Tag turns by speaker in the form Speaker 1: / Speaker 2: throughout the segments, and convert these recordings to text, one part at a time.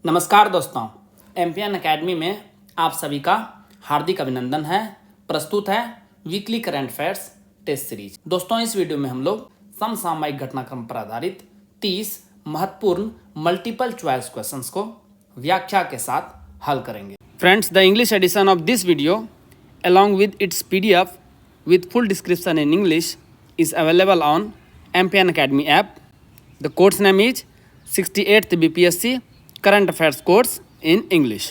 Speaker 1: नमस्कार दोस्तों, MPN academy में आप सभी का हार्दिक अभिनंदन है। प्रस्तुत है weekly current affairs test series. दोस्तों, इस वीडियो में हम लोग समसामयिक घटनाक्रम पर आधारित 30 महत्वपूर्ण मल्टीपल चॉइस क्वेश्चंस को व्याख्या के साथ हल करेंगे। Friends, the English edition of this video along with its PDF with full description in English is available on MPN Academy app. The course name is 68th BPSC Current Affairs course in English.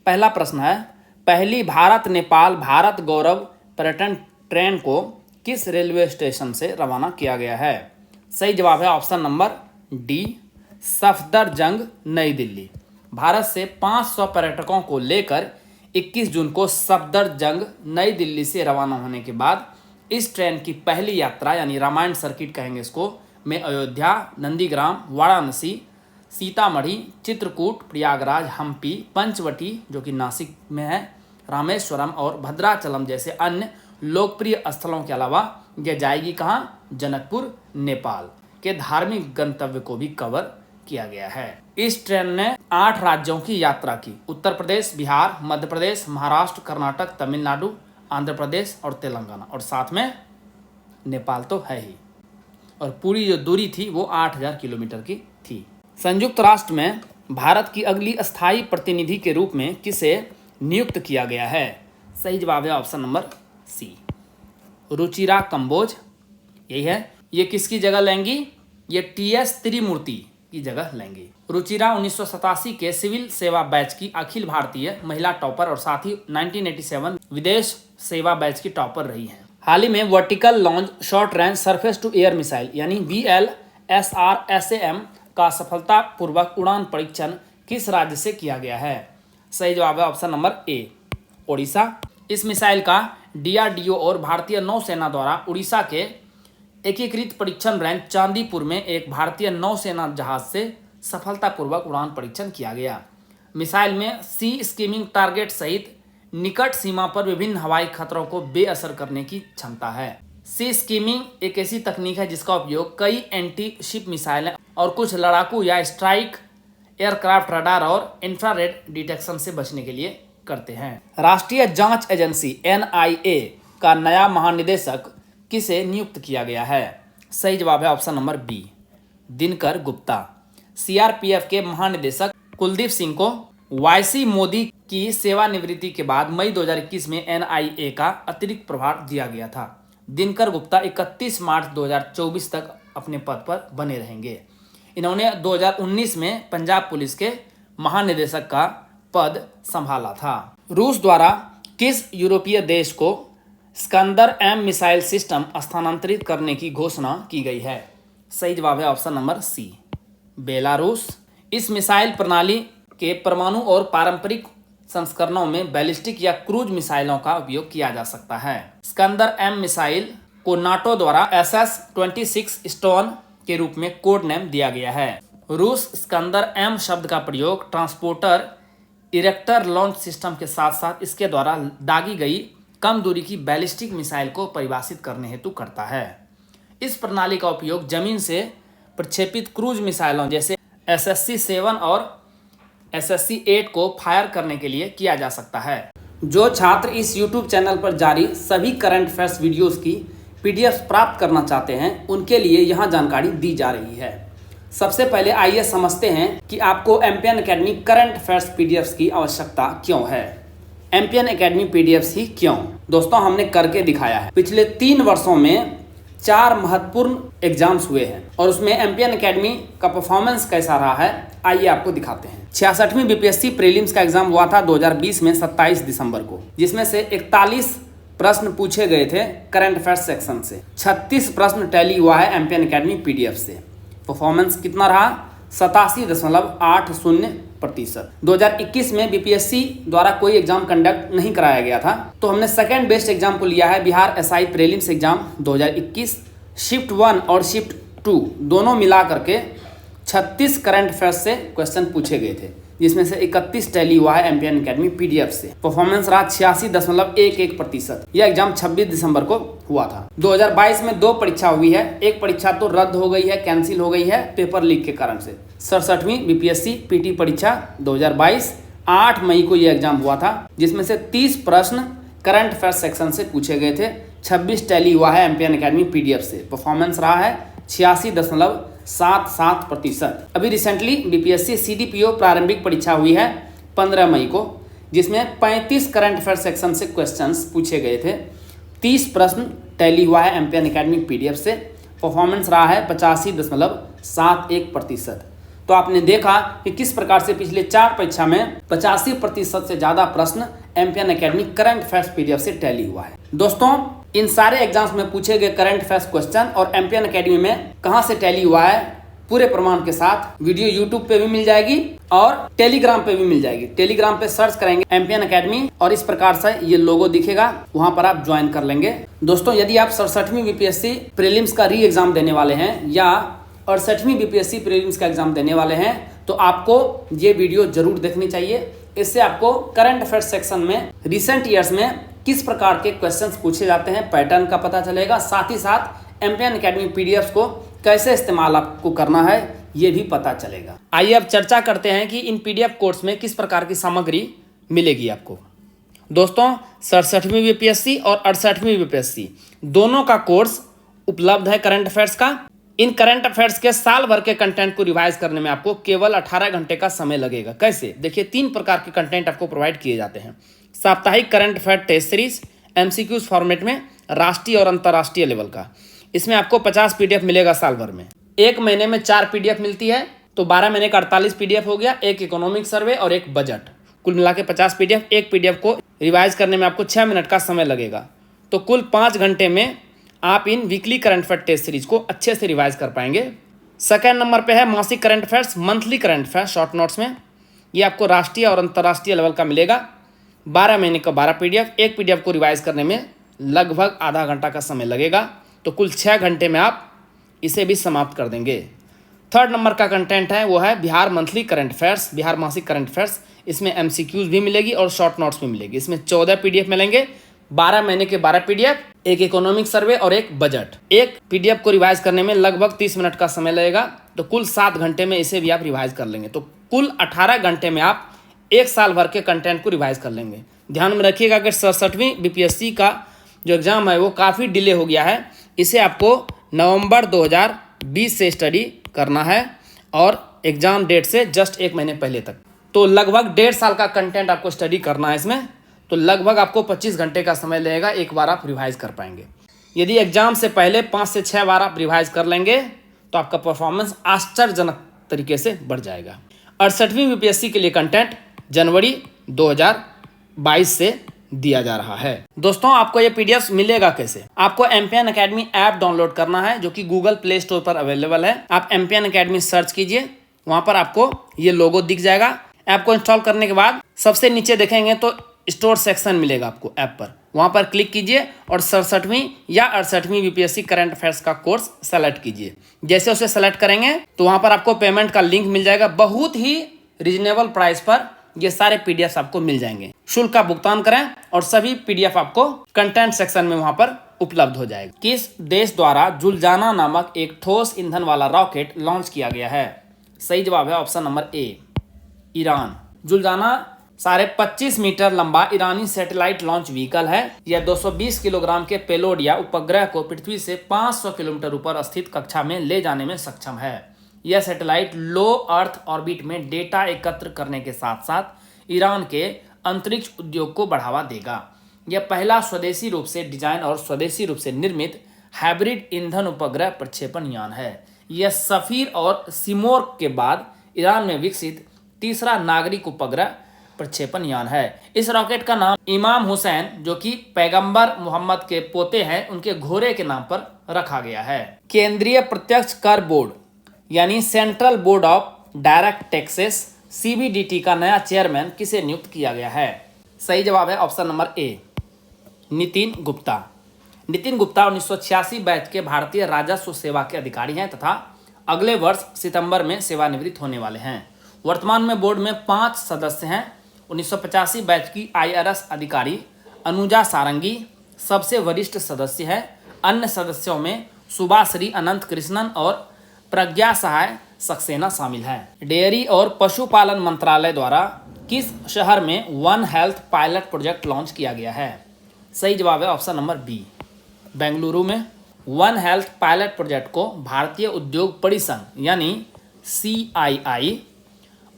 Speaker 1: पहला प्रश्न है, पहली भारत नेपाल भारत गौरव पर्यटन train को किस railway station से रवाना किया गया है? सही जवाब है ऑप्शन नंबर डी, सफदरजंग, नई दिल्ली। भारत से 500 पर्यटकों को लेकर 21 जून को सफदरजंग, नई दिल्ली से रवाना होने के बाद इस ट्रेन की पहली यात्रा यानी रामायण सर्किट कहेंगे इसको, में अयोध्या, नंदीग्राम, वाराणसी, सीतामढ़ी, चित्रकूट, प्रयागराज, हम्पी, पंचवटी जो कि नासिक में है, रामेश्वरम और भद्राचलम जैसे अन्य लोकप्रिय स्थलों के अलावा यह जाएगी कहाँ? जनकपुर, नेपाल के धार्मिक गंतव्य को भी कवर किया गया है। इस ट्रेन ने 8 राज्यों की यात्रा की, उत्तर प्रदेश, बिहार, मध्य प्रदेश, महाराष्ट्र, कर्नाटक, तमिलनाडु, आंध्र प्रदेश और तेलंगाना, और साथ में नेपाल तो है ही। और पूरी जो दूरी थी वो 8000 किलोमीटर की थी। संयुक्त राष्ट्र में भारत की अगली अस्थायी प्रतिनिधि के रूप में किसे नियुक्त किया गया है? सही जवाब है option number C, Ruchira Kamboj. यही है। ये किसकी जगह लेंगी? ये टीएस त्रिमूर्ति की जगह लेंगी। रुचिरा 1987 के सिविल सेवा बैच की अखिल भारतीय महिला टॉपर और साथ ही 1987 विदेश सेवा बैच की टॉपर रही हैं। हाल ही में vertical launch short range surface to air missile यानी VLSRSAM का सफलतापूर्वक उड़ान परीक्षण किस राज्य से किया गया है? सही जवाब है ऑप्शन नंबर ए, ओडिशा। इस मिसाइल का DRDO और भारतीय नौसेना द्वारा उड़ीसा के एकीकृत परीक्षण रेंज चांदीपुर में एक भारतीय नौसेना जहाज से सफलतापूर्वक उड़ान परीक्षण किया गया। मिसाइल में सी स्कीमिंग टारगेट सहित निकट सीमा पर विभिन्न हवाई खतरों को बेअसर करने की क्षमता है। सी स्कीमिंग एक ऐसी तकनीक है जिसका उपयोग कई एंटी शिप मिसाइलें और कुछ लड़ाकू या स्ट्राइक एयरक्राफ्ट रडार और इंफ्रारेड डिटेक्शन से बचने के लिए करते हैं। राष्ट्रीय जांच एजेंसी NIA का नया महानिदेशक किसे नियुक्त किया गया है? सही जवाब है option number B, Dinkar Gupta. CRPF के महानिदेशक कुलदीप सिंह को YC मोदी की सेवानिवृत्ति के बाद मई 2021 में NIA का अतिरिक्त प्रभार दिया गया था। दिनकर गुप्ता 31 मार्च 2024 तक अपने पद पर बने रहेंगे। इन्होंने 2019 में पंजाब पुलिस के महानिदेशक का पद संभाला था। रूस द्वारा किस यूरोपीय देश को स्कंदर-M मिसाइल सिस्टम स्थानांतरित करने की घोषणा की गई है? सही जवाब है ऑप्शन नंबर सी, बेलारूस। इस मिसाइल प्रणाली के परमाणु और पारंपरिक संस्करणों में बैलिस्टिक या क्रूज मिसाइलों का उपयोग किया जा सकता है। स्कंदर-M मिसाइल को नाटो द्वारा SS-26 स्टोन के रूप में कोड नेम दिया गया है। रूस स्कंदर-M शब्द का प्रयोग ट्रांसपोर्टर इरेक्टर लॉन्च सिस्टम के साथ साथ इसके द्वारा दागी गई कम दूरी की बैलिस्टिक मिसाइल को परिभाषित करने हेतु करता है। इस प्रणाली का उपयोग जमीन से प्रक्षेपित क्रूज मिसाइलों जैसे SSC-7 और SSC-8 को फायर करने के लिए किया जा सकता है। जो छात्र इस YouTube चैनल पर जारी सभी करंट अफेयर्स वीडियोस की PDF प्राप्त करना चाहते हैं उनके लिए यहाँ जानकारी दी जा रही है। सबसे पहले आइए समझते हैं कि आपको MPN academy current affairs PDFs की आवश्यकता क्यों है। MPN एकेडमी PDFs ही क्यों? दोस्तों, हमने करके दिखाया है। पिछले 3 वर्षों में 4 महत्वपूर्ण एग्जाम्स हुए हैं और उसमें MPN एकेडमी का परफॉर्मेंस कैसा रहा है आइए आपको दिखाते हैं। 66वीं BPSC प्रीलिम्स का एग्जाम हुआ था 2020 में 27 दिसंबर को, जिसमें से 41 प्रश्न पूछे गए थे करंट अफेयर्स सेक्शन से। 36 प्रश्न टैली हुआ है MPN एकेडमी PDF से। परफॉर्मेंस कितना रहा? 87.80%। 2021 में BPSC द्वारा कोई एग्जाम कंडक्ट नहीं कराया गया था, तो हमने सेकेंड बेस्ट एग्जाम को लिया है Bihar SI prelims exam 2021। Shift 1 और शिफ्ट 2 दोनों मिला करके 36 करंट अफेयर्स से क्वेश्चन पूछे गए थे, जिसमें से 31 टैली हुआ है एमपीएन अकेडमी पीडीएफ से। परफॉर्मेंस रहा 86.11%। यह एग्जाम 26 दिसंबर को हुआ था। 2022 में 2 परीक्षा हुई है। एक परीक्षा तो रद्द हो गई है, कैंसिल हो गई है पेपर लीक के कारण से। 67वीं बीपीएससी पीटी परीक्षा 2022 8 मई को यह एग्जाम हुआ था, जिसमें से 30 प्रश्न करंट अफेयर्स सेक्शन से पूछे गए थे। 26 टैली हुआ है एमपीएन अकेडमी पीडीएफ से। परफॉर्मेंस रहा है 86.77%। अभी रिसेंटली बीपीएससी सीडीपीओ प्रारंभिक परीक्षा हुई है 15 मई को, जिसमें 35 करंट अफेयर सेक्शन से क्वेश्चंस पूछे गए थे। 30 प्रश्न टैली हुआ है एमपीएन अकेडमी पीडीएफ से। परफॉर्मेंस रहा है 85.71%। तो आपने देखा कि किस प्रकार से पिछले 4 परीक्षा में 85% से ज़्यादा प्रश्न MPN academy current affairs PDF से टैली हुआ है। दोस्तों, इन सारे एग्जाम्स में पूछे गए करंट अफेयर्स क्वेश्चन और एमपीएन अकेडमी में कहां से टैली हुआ है पूरे प्रमाण के साथ वीडियो यूट्यूब पे भी मिल जाएगी और टेलीग्राम पे भी मिल जाएगी। टेलीग्राम पे सर्च करेंगे एमपीएन अकेडमी और इस प्रकार से ये लोगो दिखेगा, वहां पर आप ज्वाइन कर लेंगे। दोस्तों, यदि आप 67वीं बीपीएससी प्रीलिम्स का री एग्जाम देने वाले हैं या 68वीं बीपीएससी प्रीलिम्स का एग्जाम देने वाले हैं तो आपको ये वीडियो जरूर देखनी चाहिए। इससे आपको करंट अफेयर्स सेक्शन में रिसेंट ईयर्स में किस प्रकार के क्वेश्चंस पूछे जाते हैं, पैटर्न का पता चलेगा। साथ ही साथ एमपीएन अकेडमी पीडीएफ को कैसे इस्तेमाल आपको करना है ये भी पता चलेगा। आइए अब चर्चा करते हैं कि इन पीडीएफ कोर्स में किस प्रकार की सामग्री मिलेगी आपको। दोस्तों, 67वीं बीपीएससी और 68वीं बीपीएससी दोनों का कोर्स उपलब्ध है करंट अफेयर्स का। इन करंट अफेयर्स के साल भर के कंटेंट को रिवाइज करने में आपको केवल 18 घंटे का समय लगेगा। कैसे? देखिए, 3 प्रकार के कंटेंट आपको प्रोवाइड किए जाते हैं। साप्ताहिक current affair test series MCQs format में राष्ट्रीय और अंतर्राष्ट्रीय लेवल का। इसमें आपको 50 पीडीएफ मिलेगा साल भर में। 1 महीने में 4 पीडीएफ मिलती है, तो 12 महीने का 48 पीडीएफ हो गया। एक इकोनॉमिक सर्वे और एक बजट, कुल मिला के 50 पीडीएफ। एक पीडीएफ को रिवाइज करने में आपको 6 मिनट का समय लगेगा। तो कुल 5 घंटे में आप इन weekly current affair test series को अच्छे से रिवाइज कर पाएंगे। सेकेंड नंबर पे है मासिक current affairs, monthly current affairs short notes में। ये आपको राष्ट्रीय और अंतर्राष्ट्रीय लेवल का मिलेगा। 12 महीने का 12 पीडीएफ। एक पीडीएफ को रिवाइज करने में लगभग आधा घंटा का समय लगेगा। तो कुल 6 घंटे में आप इसे भी समाप्त कर देंगे। थर्ड नंबर का कंटेंट है वो है Bihar monthly current affairs, Bihar मासिक करंट अफेयर्स। इसमें एमसीक्यूज भी मिलेगी और शॉर्ट नोट्स भी मिलेगी। इसमें 14 पीडीएफ मिलेंगे, 12 महीने के 12 पीडीएफ, एक इकोनॉमिक सर्वे और एक बजट। एक पीडीएफ को रिवाइज करने में लगभग 30 मिनट का समय लगेगा। तो कुल 7 घंटे में इसे भी आप रिवाइज कर लेंगे। तो कुल 18 घंटे में आप एक साल भर के कंटेंट को रिवाइज कर लेंगे। ध्यान में रखिएगा कि 67वीं बीपीएससी का जो एग्जाम है वो काफ़ी डिले हो गया है। इसे आपको नवंबर 2020 से स्टडी करना है और एग्जाम डेट से जस्ट 1 महीने पहले तक। तो लगभग 1.5 साल का कंटेंट आपको स्टडी करना है इसमें। तो लगभग आपको 25 घंटे का समय लगेगा, एक बार आप रिवाइज कर पाएंगे। यदि एग्जाम से पहले 5 से 6 बार आप रिवाइज कर लेंगे तो आपका परफॉर्मेंस आश्चर्यजनक तरीके से बढ़ जाएगा। 68वीं बीपीएससी के लिए कंटेंट जनवरी 2022 से दिया जा रहा है। दोस्तों, आपको ये पीडीएफ मिलेगा कैसे? आपको एमपीएन अकेडमी ऐप डाउनलोड करना है जो कि गूगल प्ले स्टोर पर अवेलेबल है। आप एमपीएन अकेडमी सर्च कीजिए, वहां पर आपको ये लोगो दिख जाएगा। ऐप को इंस्टॉल करने के बाद सबसे नीचे देखेंगे तो स्टोर सेक्शन मिलेगा आपको ऐप पर। वहां पर क्लिक कीजिए और 67वीं या 68वीं बीपीएससी करंट अफेयर्स का कोर्स सेलेक्ट कीजिए। जैसे उसे सेलेक्ट करेंगे तो वहां पर आपको पेमेंट का लिंक मिल जाएगा। बहुत ही रीजनेबल प्राइस पर ये सारे पीडीएफ आपको मिल जाएंगे। शुल्क का भुगतान करें और सभी पीडीएफ आपको कंटेंट सेक्शन में वहां पर उपलब्ध हो जाएगा। किस देश द्वारा जुलजाना नामक एक ठोस ईंधन वाला रॉकेट लॉन्च किया गया है? सही जवाब है option number A, Iran. Zuljanah 25.5 metre लंबा ईरानी सैटेलाइट लॉन्च व्हीकल है। यह 220 किलोग्राम के पेलोड या उपग्रह को पृथ्वी से 500 किलोमीटर ऊपर स्थित कक्षा में ले जाने में सक्षम है। यह सैटेलाइट लो अर्थ ऑर्बिट में डेटा एकत्र करने के साथ साथ ईरान के अंतरिक्ष उद्योग को बढ़ावा देगा। यह पहला स्वदेशी रूप से डिजाइन और स्वदेशी रूप से निर्मित हाइब्रिड ईंधन उपग्रह प्रक्षेपण यान है। यह सफीर और सिमोर के बाद ईरान में विकसित तीसरा नागरिक उपग्रह प्रक्षेपण यान है। इस रॉकेट का नाम इमाम हुसैन, जो कि पैगंबर मोहम्मद के पोते हैं, उनके घोड़े के नाम पर रखा गया है। केंद्रीय प्रत्यक्ष कर बोर्ड यानी central board of direct taxes CBDT का नया चेयरमैन किसे नियुक्त किया गया है? सही जवाब है ऑप्शन नंबर ए, नितिन गुप्ता। नितिन गुप्ता 1986 बैच के भारतीय राजस्व सेवा के अधिकारी हैं तथा अगले वर्ष सितंबर में सेवानिवृत्त होने वाले हैं। वर्तमान में बोर्ड में 5 सदस्य हैं। 1985 बैच की IRS अधिकारी अनुजा सारंगी सबसे वरिष्ठ सदस्य है। अन्य सदस्यों में सुभाश्री अनंत कृष्णन और प्रज्ञा सहाय सक्सेना शामिल हैं। डेयरी और पशुपालन मंत्रालय द्वारा किस शहर में one health pilot project launch किया गया है? सही जवाब है ऑप्शन नंबर बी, बेंगलुरु में। वन हेल्थ पायलट प्रोजेक्ट को भारतीय उद्योग परिसंघ यानी CII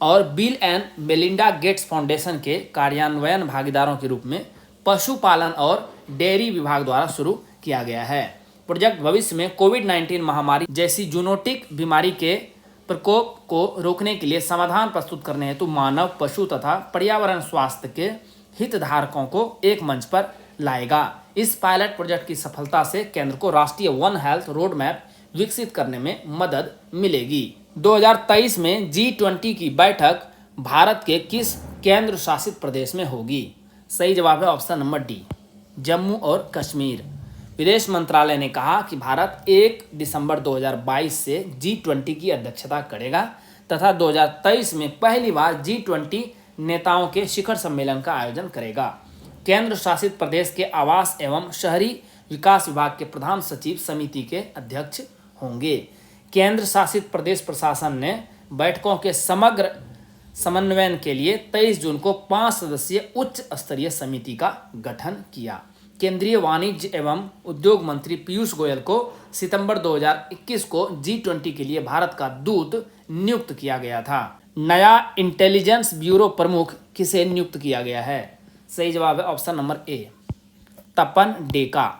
Speaker 1: और bill and Melinda Gates foundation के कार्यान्वयन भागीदारों के रूप में पशुपालन और डेयरी विभाग द्वारा शुरू किया गया है। प्रोजेक्ट भविष्य में कोविड-19 महामारी जैसी जूनोटिक बीमारी के प्रकोप को रोकने के लिए समाधान प्रस्तुत करने हेतु मानव, पशु तथा पर्यावरण स्वास्थ्य के हितधारकों को एक मंच पर लाएगा। इस पायलट प्रोजेक्ट की सफलता से केंद्र को राष्ट्रीय वन हेल्थ रोड मैप विकसित करने में मदद मिलेगी। 2023 में G20 की बैठक भारत के किस केंद्र शासित प्रदेश में होगी? सही जवाब है ऑप्शन नंबर डी, जम्मू और कश्मीर। विदेश मंत्रालय ने कहा कि भारत 1 दिसंबर 2022 से G20 की अध्यक्षता करेगा तथा 2023 में पहली बार G20 नेताओं के शिखर सम्मेलन का आयोजन करेगा। केंद्र शासित प्रदेश के आवास एवं शहरी विकास विभाग के प्रधान सचिव समिति के अध्यक्ष होंगे। केंद्र शासित प्रदेश प्रशासन ने बैठकों के समग्र समन्वयन के लिए 23 जून को 5 सदस्यीय उच्च स्तरीय समिति का गठन किया। केंद्रीय वाणिज्य एवं उद्योग मंत्री पीयूष गोयल को सितंबर 2021 को G20 के लिए भारत का दूत नियुक्त किया गया था। नया इंटेलिजेंस ब्यूरो प्रमुख किसे नियुक्त किया गया है? सही जवाब है ऑप्शन नंबर ए, तपन डेका।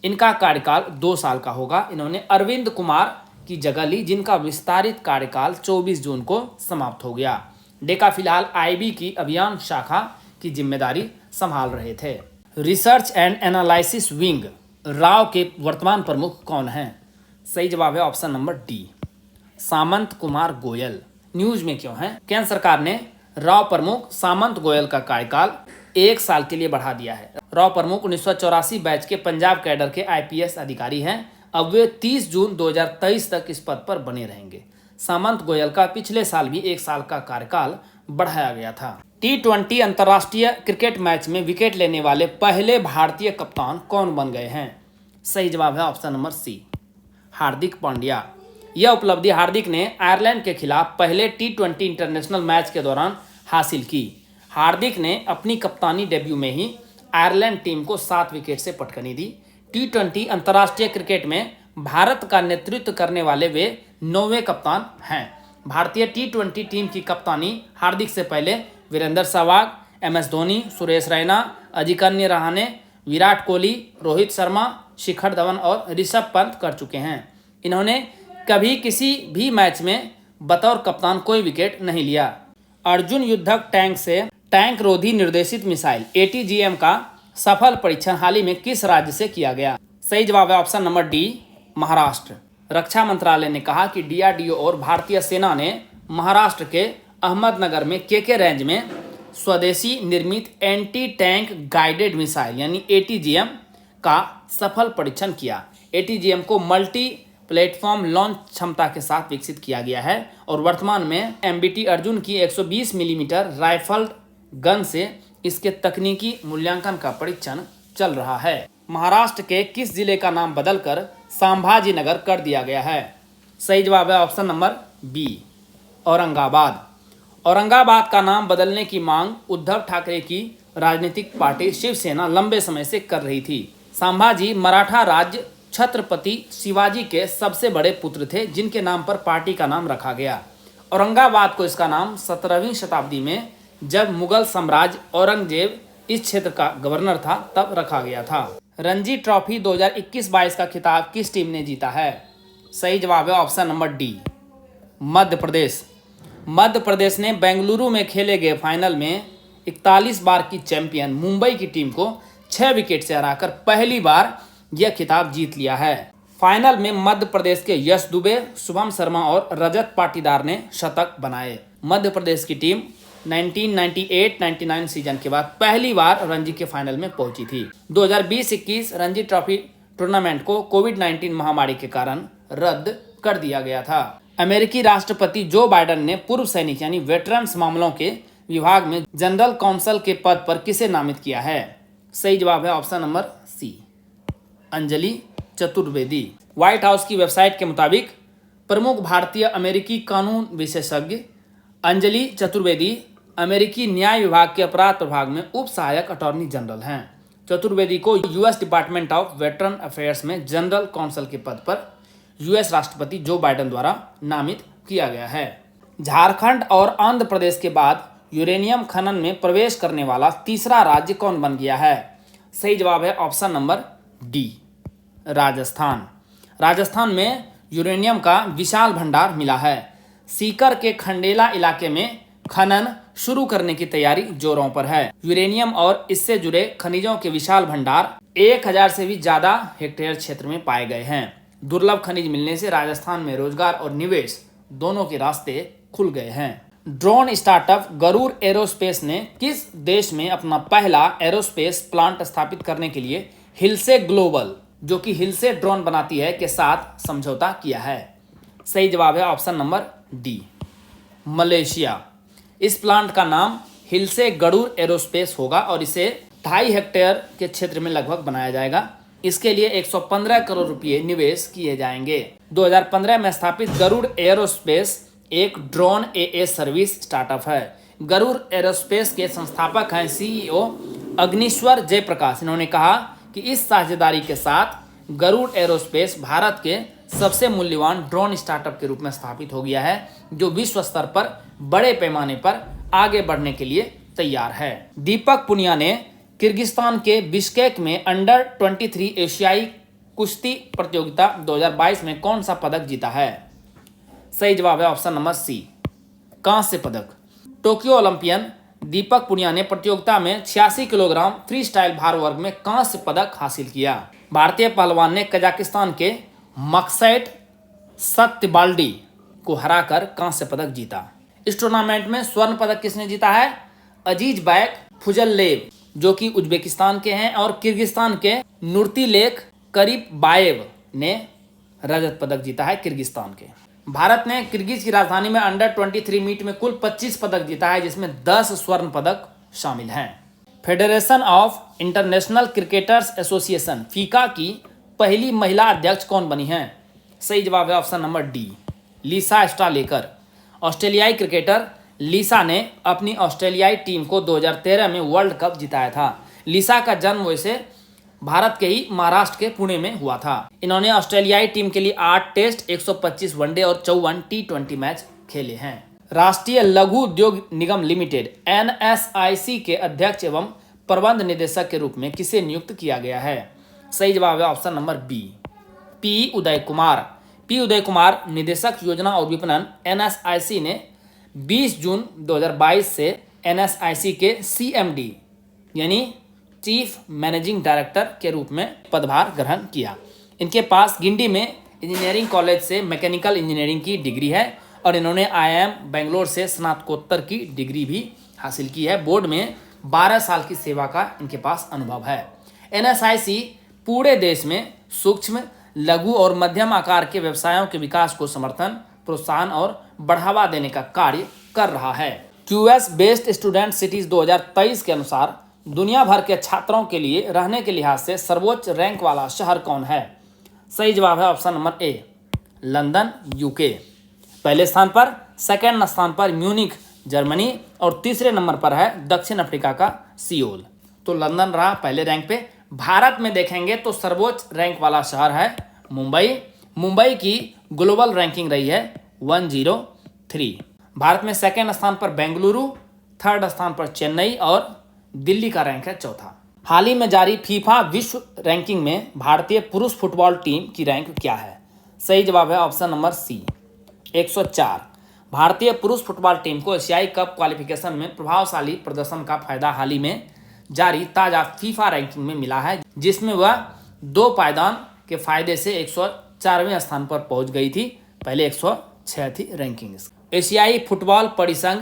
Speaker 1: इनका कार्यकाल 2 साल का होगा। इन्होंने अरविंद कुमार की जगह ली, जिनका विस्तारित कार्यकाल 24 जून को समाप्त हो गया। डेका फिलहाल IB की अभियान शाखा की जिम्मेदारी संभाल रहे थे। Research and analysis wing Rao के वर्तमान प्रमुख कौन हैं? सही जवाब है ऑप्शन नंबर डी, सामंत कुमार गोयल। न्यूज में क्यों है? केंद्र सरकार ने राव प्रमुख सामंत गोयल का कार्यकाल 1 साल के लिए बढ़ा दिया है। राव प्रमुख 1984 बैच के पंजाब कैडर के IPS अधिकारी हैं। अब वे 30 जून 2023 तक इस पद पर बने रहेंगे। सामंत गोयल का पिछले साल भी 1 साल का कार्यकाल बढ़ाया गया था। T20 अंतर्राष्ट्रीय क्रिकेट मैच में विकेट लेने वाले पहले भारतीय कप्तान कौन बन गए हैं? सही जवाब है ऑप्शन नंबर सी, हार्दिक पांड्या। यह उपलब्धि हार्दिक ने आयरलैंड के खिलाफ पहले T20 इंटरनेशनल मैच के दौरान हासिल की। हार्दिक ने अपनी कप्तानी डेब्यू में ही आयरलैंड टीम को 7 विकेट से पटकनी दी। T20 अंतर्राष्ट्रीय क्रिकेट में भारत का नेतृत्व करने वाले वे 9वें कप्तान हैं। भारतीय T20 टीम की कप्तानी हार्दिक से पहले वीरेंद्र सहवाग, MS धोनी, सुरेश रैना, अजिंक्य रहाणे, विराट कोहली, रोहित शर्मा, शिखर धवन और ऋषभ पंत कर चुके हैं। इन्होंने कभी किसी भी मैच में बतौर कप्तान कोई विकेट नहीं लिया। अर्जुन युद्धक टैंक से टैंक रोधी निर्देशित मिसाइल ATGM का सफल परीक्षण हाल ही में किस राज्य से किया गया? सही जवाब है ऑप्शन नंबर डी, महाराष्ट्र। रक्षा मंत्रालय ने कहा कि DRDO और भारतीय सेना ने महाराष्ट्र के अहमदनगर में KK रेंज में स्वदेशी निर्मित एंटी टैंक गाइडेड मिसाइल यानी ATGM का सफल परीक्षण किया। ATGM को मल्टी प्लेटफॉर्म लॉन्च क्षमता के साथ विकसित किया गया है और वर्तमान में MBT अर्जुन की 120 मिलीमीटर राइफल्ड गन से इसके तकनीकी मूल्यांकन का परीक्षण चल रहा है। महाराष्ट्र के किस जिले का नाम बदलकर संभाजी नगर कर दिया गया है? सही जवाब है option number B, Aurangabad. Aurangabad का नाम बदलने की मांग उद्धव ठाकरे की राजनीतिक पार्टी शिवसेना लंबे समय से कर रही थी। संभाजी मराठा राज्य छत्रपति शिवाजी के सबसे बड़े पुत्र थे, जिनके नाम पर पार्टी का नाम रखा गया। औरंगाबाद को इसका नाम 17वीं शताब्दी में जब मुगल साम्राज्य औरंगजेब इस क्षेत्र का गवर्नर था तब रखा गया था। रणजी ट्रॉफी 2021-22 का खिताब किस टीम ने जीता है? सही जवाब है option number D, Madhya Pradesh. Madhya Pradesh ने बेंगलुरु में खेले गए फाइनल में 41 बार की चैंपियन मुंबई की टीम को 6 विकेट से हराकर पहली बार यह खिताब जीत लिया है। फाइनल में मध्य प्रदेश के यश दुबे, शुभम शर्मा और रजत पाटीदार ने शतक बनाए। मध्य प्रदेश की टीम 1998-99 सीजन के बाद पहली बार रणजी के फाइनल में पहुंची थी। 2020-21 रणजी ट्रॉफी टूर्नामेंट को कोविड-19 महामारी के कारण रद्द कर दिया गया था। अमेरिकी राष्ट्रपति जो बाइडेन ने पूर्व सैनिक यानी वेटरन्स मामलों के विभाग में जनरल काउंसिल के पद पर किसे नामित किया है? सही जवाब है option number C, Anjali Chaturvedi. White House की वेबसाइट के मुताबिक प्रमुख भारतीय अमेरिकी कानून विशेषज्ञ अंजलि चतुर्वेदी अमेरिकी न्याय विभाग के अपराध प्रभाग में उप सहायक अटॉर्नी जनरल हैं। चतुर्वेदी को US department of veteran affairs में जनरल काउंसिल के पद पर यूएस राष्ट्रपति जो बाइडेन द्वारा नामित किया गया है। झारखंड और आंध्र प्रदेश के बाद यूरेनियम खनन में प्रवेश करने वाला तीसरा राज्य कौन बन गया है? सही जवाब है option number D, Rajasthan. Rajasthan में यूरेनियम का विशाल भंडार मिला है। सीकर के खंडेला इलाके में खनन शुरू करने की तैयारी जोरों पर है। यूरेनियम और इससे जुड़े खनिजों के विशाल भंडार 1000 से भी ज्यादा हेक्टेयर क्षेत्र में पाए गए हैं। दुर्लभ खनिज मिलने से राजस्थान में रोजगार और निवेश दोनों के रास्ते खुल गए हैं। ड्रोन स्टार्टअप गरुड़ एरोस्पेस ने किस देश में अपना पहला एरोस्पेस प्लांट स्थापित करने के लिए हिलसे ग्लोबल, जो कि हिलसे ड्रोन बनाती है, के साथ समझौता किया है? सही जवाब है ऑप्शन नंबर डी, मलेशिया। इस प्लांट का नाम हिलसे गरुड़ एरोस्पेस होगा और इसे 2.5 हेक्टेयर के क्षेत्र में लगभग बनाया जाएगा। इसके लिए 115 करोड़ रुपए निवेश किए जाएंगे। 2015 में स्थापित गरुड़ एरोस्पेस एक ड्रोन एए सर्विस स्टार्टअप है। गरुड़ एरोस्पेस के संस्थापक हैं सीईओ अग्निश्वर जयप्रकाश। इन्होंने कहा कि इस साझेदारी के साथ गरुड़ एरोस्पेस भारत के सबसे मूल्यवान ड्रोन स्टार्टअप के रूप में स्थापित हो गया है, जो विश्व स्तर पर बड़े पैमाने पर आगे बढ़ने के लिए तैयार है। दीपक पुनिया ने किर्गिस्तान के बिश्केक में अंडर 23 एशियाई कुश्ती प्रतियोगिता 2022 में कौन सा पदक जीता है? सही जवाब है ऑप्शन नंबर सी, कांस्य पदक। टोक्यो ओलंपियन दीपक पुनिया ने प्रतियोगिता में 86 किलोग्राम फ्री स्टाइल भार वर्ग में कांस्य पदक हासिल किया। भारतीय पहलवान ने कजाकिस्तान के मकसैट सत्यबाल्डी को हराकर कांस्य पदक जीता। इस टूर्नामेंट में स्वर्ण पदक किसने जीता है? अजीज बैक फुजललेव, जो कि उज्बेकिस्तान के हैं, और किर्गिस्तान के नूर्तीलेक करीबबाएव ने रजत पदक जीता है किर्गिस्तान के। भारत ने किर्गिज की राजधानी में अंडर 23 मीट में कुल 25 पदक जीता है, जिसमें 10 स्वर्ण पदक शामिल हैं। Federation of international cricketers association फीका की पहली महिला अध्यक्ष कौन बनी है? सही जवाब है ऑप्शन नंबर डी, लिसा स्टालेकर। ऑस्ट्रेलियाई क्रिकेटर लिसा ने अपनी ऑस्ट्रेलियाई टीम को 2013 में वर्ल्ड कप जिताया था। लिसा का जन्म वैसे भारत के ही महाराष्ट्र के पुणे में हुआ था। इन्होंने ऑस्ट्रेलियाई टीम के लिए 8 टेस्ट, 125 वनडे और 54 टी20 मैच खेले हैं। राष्ट्रीय लघु उद्योग निगम लिमिटेड एनएसआईसी के अध्यक्ष एवं प्रबंध निदेशक के रूप में किसे नियुक्त किया गया है? सही जवाब है option number B, P Uday Kumar. P Uday Kumar निदेशक योजना और विपणन एनएसआईसी ने 20 जून 2022 से एनएसआईसी के सीएमडी यानी चीफ मैनेजिंग डायरेक्टर के रूप में पदभार ग्रहण किया। इनके पास गिंडी में इंजीनियरिंग कॉलेज से मैकेनिकल इंजीनियरिंग की डिग्री है और इन्होंने आईआईएम बेंगलोर से स्नातकोत्तर की डिग्री भी हासिल की है। बोर्ड में 12 साल की सेवा का इनके पास अनुभव है। एनएसआईसी पूरे देश में सूक्ष्म, लघु और मध्यम आकार के व्यवसायों के विकास को समर्थन, प्रोत्साहन और बढ़ावा देने का कार्य कर रहा है। क्यूएस बेस्ड स्टूडेंट सिटीज 2023 के अनुसार दुनिया भर के छात्रों के लिए रहने के लिहाज से सर्वोच्च रैंक वाला शहर कौन है? सही जवाब है ऑप्शन नंबर ए, लंदन यूके। पहले स्थान पर, सेकंड स्थान पर म्यूनिख जर्मनी और तीसरे नंबर पर है दक्षिण अफ्रीका का सियोल। तो लंदन रहा पहले रैंक पे। भारत में देखेंगे तो सर्वोच्च रैंक वाला शहर है मुंबई। मुंबई की ग्लोबल रैंकिंग रही है 103। भारत में सेकंड स्थान पर बेंगलुरु, थर्ड स्थान पर चेन्नई और दिल्ली का रैंक है चौथा। हाल ही में जारी फीफा विश्व रैंकिंग में भारतीय पुरुष फुटबॉल टीम की रैंक क्या है? सही जवाब है ऑप्शन नंबर सी, 104। भारतीय पुरुष फुटबॉल टीम को एशियाई कप क्वालिफिकेशन में प्रभावशाली प्रदर्शन का फायदा हाल ही में जारी ताजा फीफा रैंकिंग में मिला है, जिसमें वह 2 पायदान के फायदे से 104वें स्थान पर पहुंच गई थी। पहले 106 थी रैंकिंग। एशियाई फुटबॉल परिसंघ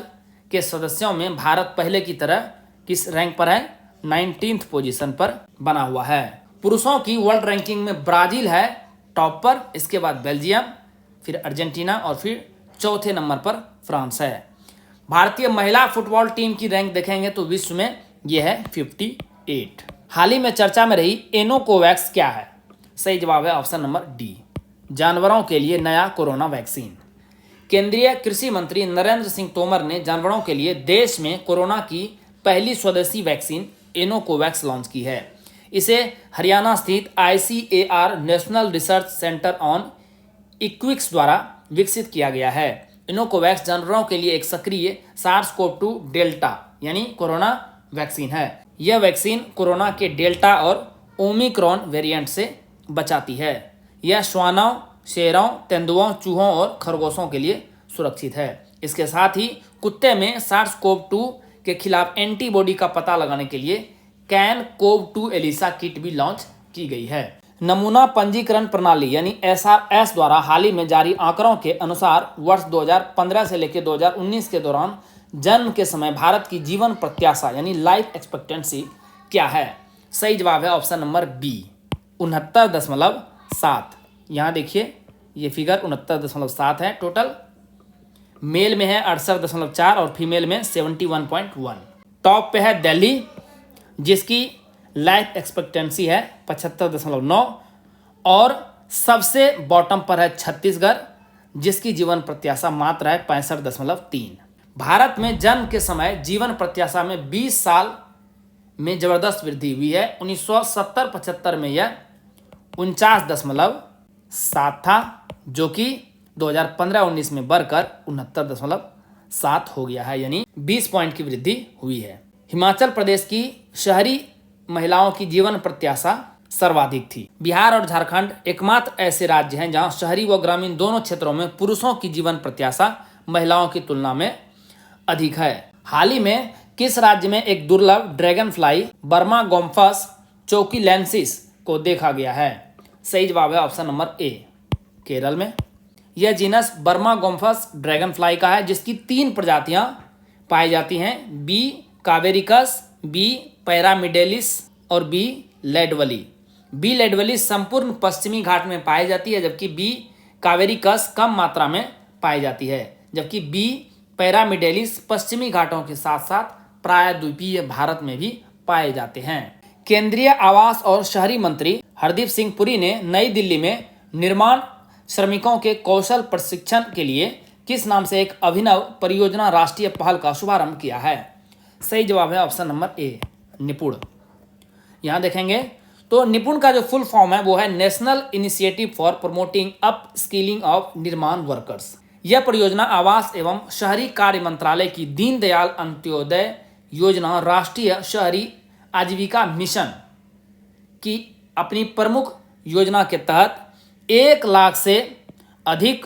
Speaker 1: के सदस्यों में भारत पहले की तरह किस रैंक पर है? 19th पोजीशन पर बना हुआ है। पुरुषों की वर्ल्ड रैंकिंग में ब्राजील है टॉप पर, इसके बाद बेल्जियम, फिर अर्जेंटीना और फिर चौथे नंबर पर फ्रांस है। भारतीय महिला फुटबॉल टीम की रैंक देखेंगे तो विश्व में यह है 58। हाल ही में चर्चा में रही एनोकोवैक्स क्या है? सही जवाब है ऑप्शन नंबर डी, जानवरों के लिए नया कोरोना वैक्सीन। केंद्रीय कृषि मंत्री नरेंद्र सिंह तोमर ने जानवरों के लिए देश में कोरोना की पहली स्वदेशी वैक्सीन एनोकोवैक्स लॉन्च की है। इसे हरियाणा स्थित ICAR national research centre on equines द्वारा विकसित किया गया है। इनोकोवैक्स जानवरों के लिए एक सक्रिय SARS-CoV-2 डेल्टा यानी कोरोना वैक्सीन है। यह वैक्सीन कोरोना के डेल्टा और ओमिक्रॉन वेरिएंट से बचाती है। यह श्वानों, शेरों, तेंदुओं, चूहों और खरगोशों के लिए सुरक्षित है। इसके साथ ही कुत्ते में SARS-CoV-2 के खिलाफ एंटीबॉडी का पता लगाने के लिए CAN-CoV-2 ELISA किट भी लॉन्च की गई है। नमूना पंजीकरण प्रणाली यानी SRS द्वारा हाल ही में जारी आंकड़ों के अनुसार वर्ष 2015 से लेकर 2019 के दौरान जन्म के समय भारत की जीवन प्रत्याशा यानी लाइफ एक्सपेक्टेंसी क्या है? सही जवाब है ऑप्शन नंबर बी, 69.7। यहाँ देखिए ये फिगर 69.7 है। टोटल मेल में है 68.4 और फीमेल में 71.1। टॉप पे है दिल्ली जिसकी लाइफ एक्सपेक्टेंसी है 75.9 और सबसे बॉटम पर है छत्तीसगढ़ जिसकी जीवन प्रत्याशा मात्र है 65.3। भारत में जन्म के समय जीवन प्रत्याशा में 20 साल में जबरदस्त वृद्धि हुई है। 1970-75 में यह 49.7 था जो कि 2015-19 में बढ़कर 69.7 हो गया है, यानी 20 पॉइंट की वृद्धि हुई है। हिमाचल प्रदेश की शहरी महिलाओं की जीवन प्रत्याशा सर्वाधिक थी। बिहार और झारखंड एकमात्र ऐसे राज्य हैं जहां शहरी व ग्रामीण दोनों क्षेत्रों में पुरुषों की जीवन प्रत्याशा महिलाओं की तुलना में अधिक है। हाल ही में किस राज्य में एक दुर्लभ ड्रैगन फ्लाई बर्मा गोम्फस चौकीलेंसिस को देखा गया है? सही जवाब है ऑप्शन नंबर ए, केरल में। यह जीनस बर्मा गोम्फस ड्रैगन फ्लाई का है जिसकी 3 प्रजातियां पाई जाती हैं, बी कावेरिकस, बी पैरामिडेलिस और बी लेडवली। बी लेडवली संपूर्ण पश्चिमी घाट में पाई जाती है जबकि बी कावेरिकस कम मात्रा में पाई जाती है, जबकि बी पैरामिडेलिस पश्चिमी घाटों के साथ साथ प्रायद्वीपीय भारत में भी पाए जाते हैं। केंद्रीय आवास और शहरी मंत्री हरदीप सिंह पुरी ने नई दिल्ली में निर्माण श्रमिकों के कौशल प्रशिक्षण के लिए किस नाम से एक अभिनव परियोजना राष्ट्रीय पहल का शुभारंभ किया है? सही जवाब है ऑप्शन नंबर ए, निपुण। यहां देखेंगे तो निपुण का जो फुल फॉर्म है वो है national initiative for promoting up skilling of निर्माण वर्कर्स। यह परियोजना आवास एवं शहरी कार्य मंत्रालय की दीनदयाल अंत्योदय योजना राष्ट्रीय शहरी आजीविका मिशन की अपनी प्रमुख योजना के तहत 1 लाख से अधिक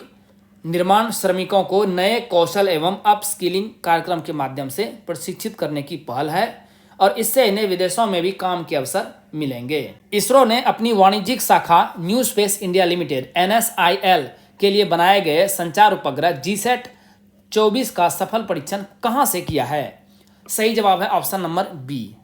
Speaker 1: निर्माण श्रमिकों को नए कौशल एवं अपस्किलिंग कार्यक्रम के माध्यम से प्रशिक्षित करने की पहल है और इससे इन्हें विदेशों में भी काम के अवसर मिलेंगे। इसरो ने अपनी वाणिज्यिक शाखा new space India limited NSIL के लिए बनाए गए संचार उपग्रह GSAT-24 का सफल परीक्षण कहां से किया है? सही जवाब है option number B,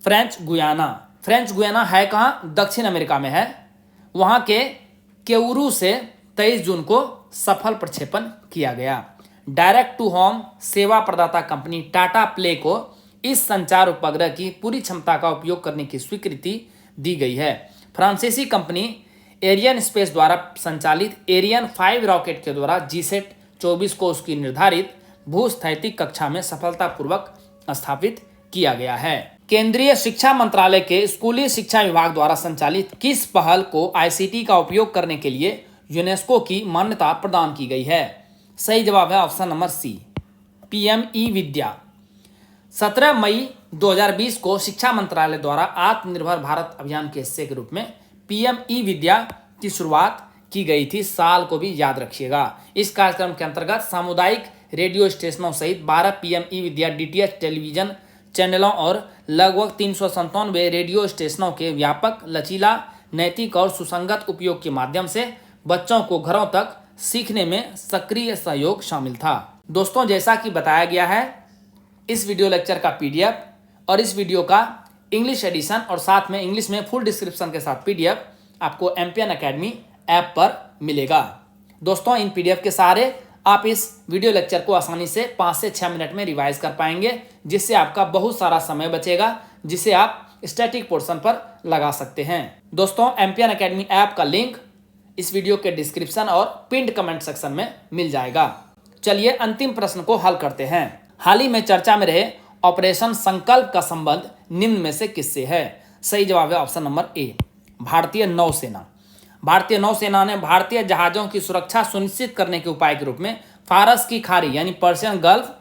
Speaker 1: French Guiana. French Guiana है कहां? दक्षिण अमेरिका में है। वहां के केउरू से 23 जून को सफल प्रक्षेपण किया गया। डायरेक्ट टू होम सेवा प्रदाता कंपनी टाटा प्ले को इस संचार उपग्रह की पूरी क्षमता का उपयोग करने की स्वीकृति दी गई है। फ्रांसीसी कंपनी एरियन स्पेस द्वारा संचालित एरियन 5 रॉकेट के द्वारा GSAT-24 को उसकी निर्धारित भूस्थैतिक कक्षा में सफलतापूर्वक स्थापित किया गया है। केंद्रीय शिक्षा मंत्रालय के स्कूली शिक्षा विभाग द्वारा संचालित किस पहल को ICT का उपयोग करने के लिए यूनेस्को की मान्यता प्रदान की गई है? सही जवाब है ऑप्शन नंबर सी, PM-E विद्या। 17 मई 2020 को शिक्षा मंत्रालय द्वारा आत्मनिर्भर भारत अभियान के हिस्से के रूप में PM-E विद्या की शुरुआत की गई थी। साल को भी याद रखिएगा। इस कार्यक्रम के अंतर्गत सामुदायिक रेडियो स्टेशनों सहित 12 PM-E विद्या DTH टेलीविजन चैनलों और लगभग 397 रेडियो स्टेशनों के व्यापक, लचीला, नैतिक और सुसंगत उपयोग के माध्यम से बच्चों को घरों तक सीखने में सक्रिय सहयोग शामिल था। दोस्तों, जैसा कि बताया गया है, इस वीडियो लेक्चर का PDF और इस वीडियो का इंग्लिश एडिशन और साथ में इंग्लिश में फुल डिस्क्रिप्शन के साथ PDF आपको एम्पियन एकेडमी ऐप पर मिलेगा। दोस्तों इन पीडीएफ के सहारे आप इस वीडियो लेक्चर को आसानी से 5 से 6 मिनट में रिवाइज कर पाएंगे, जिससे आपका बहुत सारा समय बचेगा, जिसे आप स्टैटिक पोर्शन पर लगा सकते हैं। दोस्तों एम्पियन एकेडमी ऐप का लिंक इस वीडियो के डिस्क्रिप्शन और पिंड कमेंट सेक्शन में मिल जाएगा। चलिए अंतिम प्रश्न को हल करते हैं। हाल ही में चर्चा में रहे ऑपरेशन संकल्प का संबंध निम्न में से किससे है? सही जवाब है ऑप्शन नंबर ए, भारतीय नौसेना। भारतीय नौसेना ने भारतीय जहाजों की सुरक्षा सुनिश्चित करने के उपाय के रूप में फारस की खाड़ी यानी पर्शियन गल्फ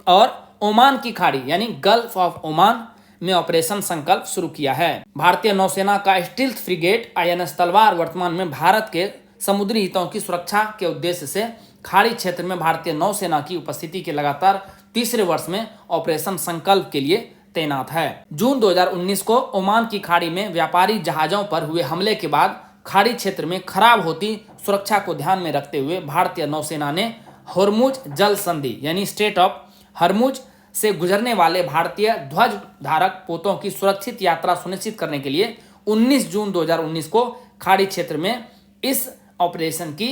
Speaker 1: और ओमान की खाड़ी यानी गल्फ ऑफ ओमान में ऑपरेशन संकल्प शुरू किया है। भारतीय नौसेना का स्टील्थ फ्रिगेट INS तलवार वर्तमान में भारत के समुद्री हितों की सुरक्षा के उद्देश्य से खाड़ी क्षेत्र में भारतीय नौसेना की उपस्थिति के लगातार तीसरे वर्ष में ऑपरेशन संकल्प के लिए तैनात है। जून 2019 को ओमान की खाड़ी में व्यापारी जहाजों पर हुए हमले के बाद खाड़ी क्षेत्र में खराब होती सुरक्षा को ध्यान में रखते हुए भारतीय नौसेना ने हॉर्मुज जल संधि यानी स्ट्रेट ऑफ हॉर्मुज से गुजरने वाले भारतीय ध्वज धारक पोतों की सुरक्षित यात्रा सुनिश्चित करने के लिए 19 जून 2019 को खाड़ी क्षेत्र में इस ऑपरेशन की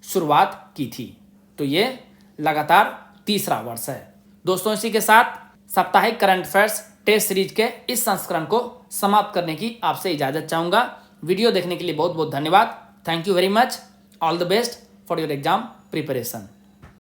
Speaker 1: शुरुआत की थी। तो ये लगातार तीसरा वर्ष है। दोस्तों इसी के साथ साप्ताहिक करंट अफेयर्स टेस्ट सीरीज के इस संस्करण को समाप्त करने की आपसे इजाजत चाहूंगा। वीडियो देखने के लिए बहुत बहुत धन्यवाद। Thank you very much. All the best for your exam preparation.